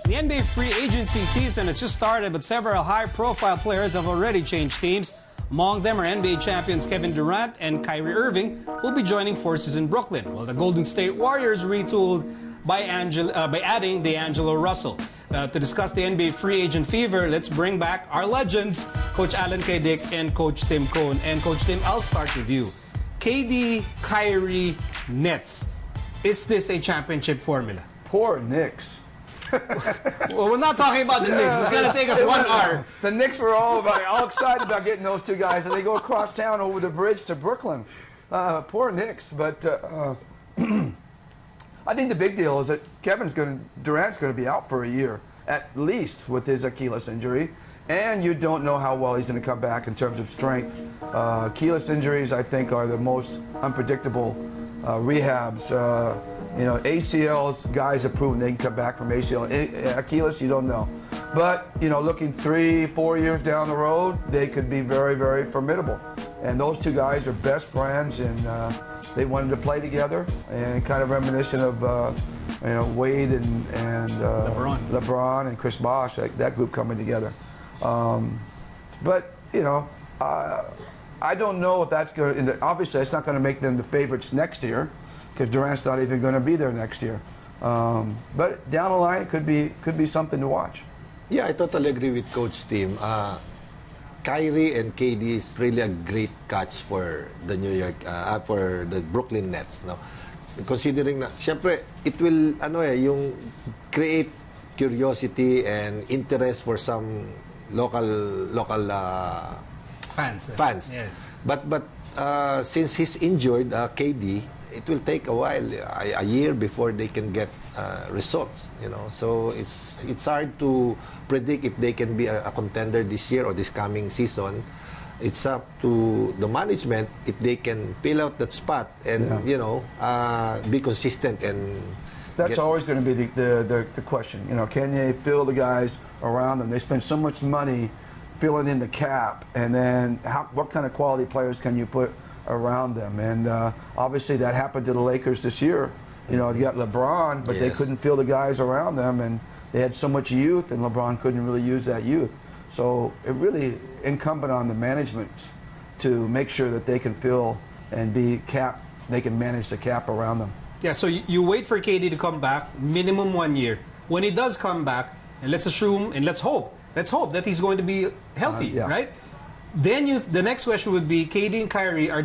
The NBA free agency season has just started, but several high-profile players have already changed teams. Among them are NBA champions Kevin Durant and Kyrie Irving, who will be joining forces in Brooklyn, while the Golden State Warriors retooled by adding D'Angelo Russell. To discuss the NBA free agent fever, let's bring back our legends, Coach Alan K. Dick and Coach Tim Cone. And Coach Tim, I'll start with you. KD, Kyrie, Nets. Is this a championship formula? Poor Knicks. Well, we're not talking about the Knicks. It's going to take us 1 hour. The Knicks were all excited about getting those two guys, and they go across town over the bridge to Brooklyn. Poor Knicks. But I think the big deal is that Durant's going to be out for a year, at least, with his Achilles injury. And you don't know how well he's going to come back in terms of strength. Achilles injuries, I think, are the most unpredictable rehabs. ACLs, guys have proven they can come back from ACL. Achilles, you don't know. But, looking 3-4 years down the road, they could be very, very formidable. And those two guys are best friends, and they wanted to play together, and kind of reminiscent of, Wade and LeBron and Chris Bosh, that group coming together. But, I don't know if that's going to, obviously it's not going to make them the favorites next year, because Durant's not even going to be there next year. But down the line, it could be something to watch. Yeah, I totally agree with Coach Tim. Kyrie and KD is really a great catch for the for the Brooklyn Nets. No? Considering na, syempre, it will, yung create curiosity and interest for some local fans. Yes. But since he's injured, KD, it will take a while, a year before they can get results. So it's hard to predict if they can be a contender this year or this coming season. It's up to the management if they can fill out that spot and be consistent and. That's always going to be the question. Can they fill the guys around them? They spend so much money filling in the cap, and then what kind of quality players can you put around them? And obviously that happened to the Lakers this year. You got LeBron, but they couldn't fill the guys around them, and they had so much youth, and LeBron couldn't really use that youth. So it really incumbent on the management to make sure that they can fill and they can manage the cap around them. Yeah, so you wait for KD to come back, minimum 1 year. When he does come back, and let's assume and let's hope that he's going to be healthy, right? Then the next question would be, KD and Kyrie, are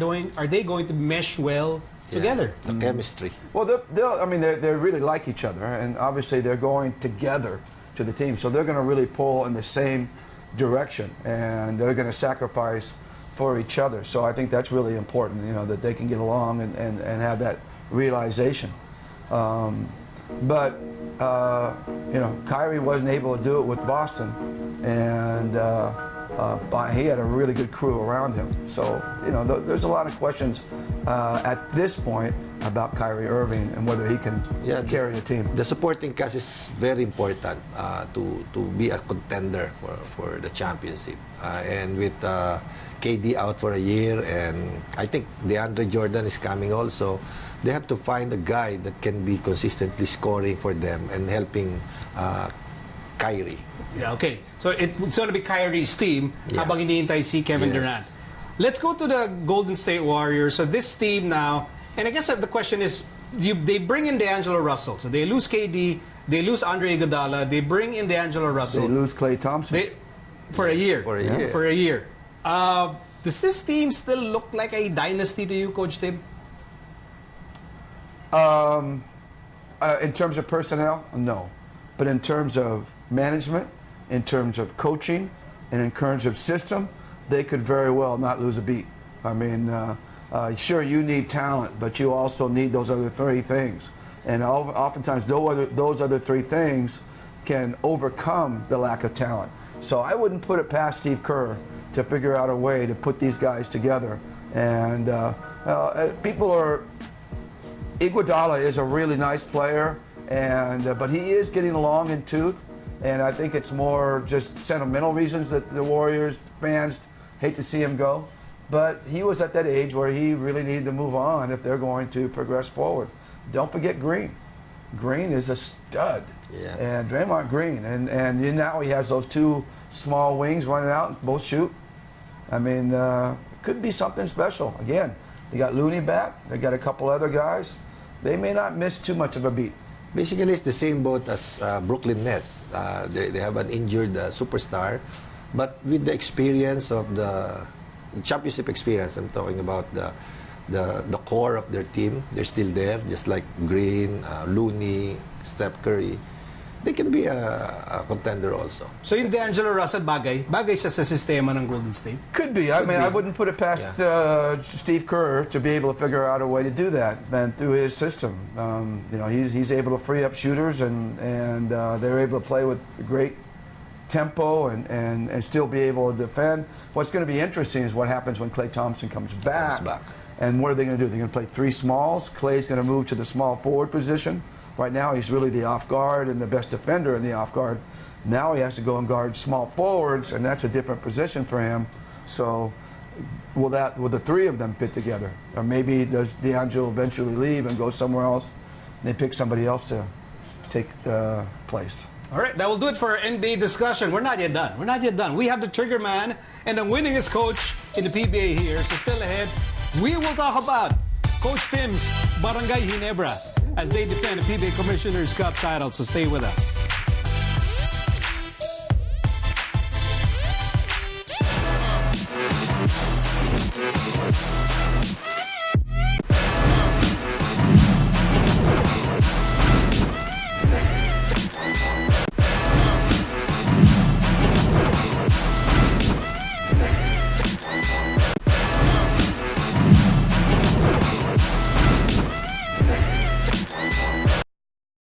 they going to mesh well together? The chemistry. Well, they really like each other, and obviously they're going together to the team, so they're going to really pull in the same direction, and they're going to sacrifice for each other. So I think that's really important, that they can get along and have that realization. But Kyrie wasn't able to do it with Boston, and he had a really good crew around him. So, there's a lot of questions at this point about Kyrie Irving and whether he can carry the team. The supporting cast is very important to be a contender for the championship. And with KD out for a year, and I think DeAndre Jordan is coming also, they have to find a guy that can be consistently scoring for them and helping Kyrie. Yeah, okay. So it's going to be Kyrie's team habang hinihintay si Kevin Durant. Let's go to the Golden State Warriors. So this team now, and I guess the question is, they bring in D'Angelo Russell. So they lose KD, they lose Andre Iguodala, they bring in D'Angelo Russell. They lose Klay Thompson. For a year. For a year. For a year. Does this team still look like a dynasty to you, Coach Tim? In terms of personnel, no. But in terms of management, in terms of coaching, and in terms of system, they could very well not lose a beat. I mean, sure, you need talent, but you also need those other three things. And oftentimes, those other three things can overcome the lack of talent. So I wouldn't put it past Steve Kerr to figure out a way to put these guys together. And Iguodala is a really nice player, but he is getting along in tooth. And I think it's more just sentimental reasons that the Warriors fans hate to see him go. But he was at that age where he really needed to move on if they're going to progress forward. Don't forget Green. Green is a stud. Yeah. And Draymond Green. And now he has those two small wings running out and both shoot. I mean, could be something special. Again, they got Looney back. They got a couple other guys. They may not miss too much of a beat. Basically, it's the same boat as Brooklyn Nets. They have an injured superstar, but with the experience of the championship experience, I'm talking about the core of their team. They're still there, just like Green, Looney, Steph Curry. They can be a contender also. So yung D'Angelo Russell bagay siya sa sistema ng Golden State? Could be. I mean, I wouldn't put it past Steve Kerr to be able to figure out a way to do that, and through his system. You know, he's able to free up shooters, and they're able to play with great tempo and still be able to defend. What's going to be interesting is what happens when Klay Thompson comes back. And what are they going to do? They're going to play three smalls. Klay's going to move to the small forward position. Right now, he's really the off guard and the best defender in the off guard. Now he has to go and guard small forwards, and that's a different position for him. So, will the three of them fit together? Or maybe does D'Angelo eventually leave and go somewhere else? And they pick somebody else to take the place. All right, that will do it for our NBA discussion. We're not yet done. We're not yet done. We have the trigger man and the winningest coach in the PBA here. So still ahead, we will talk about Coach Tim's Barangay Ginebra as they defend the PBA Commissioner's Cup title. So stay with us.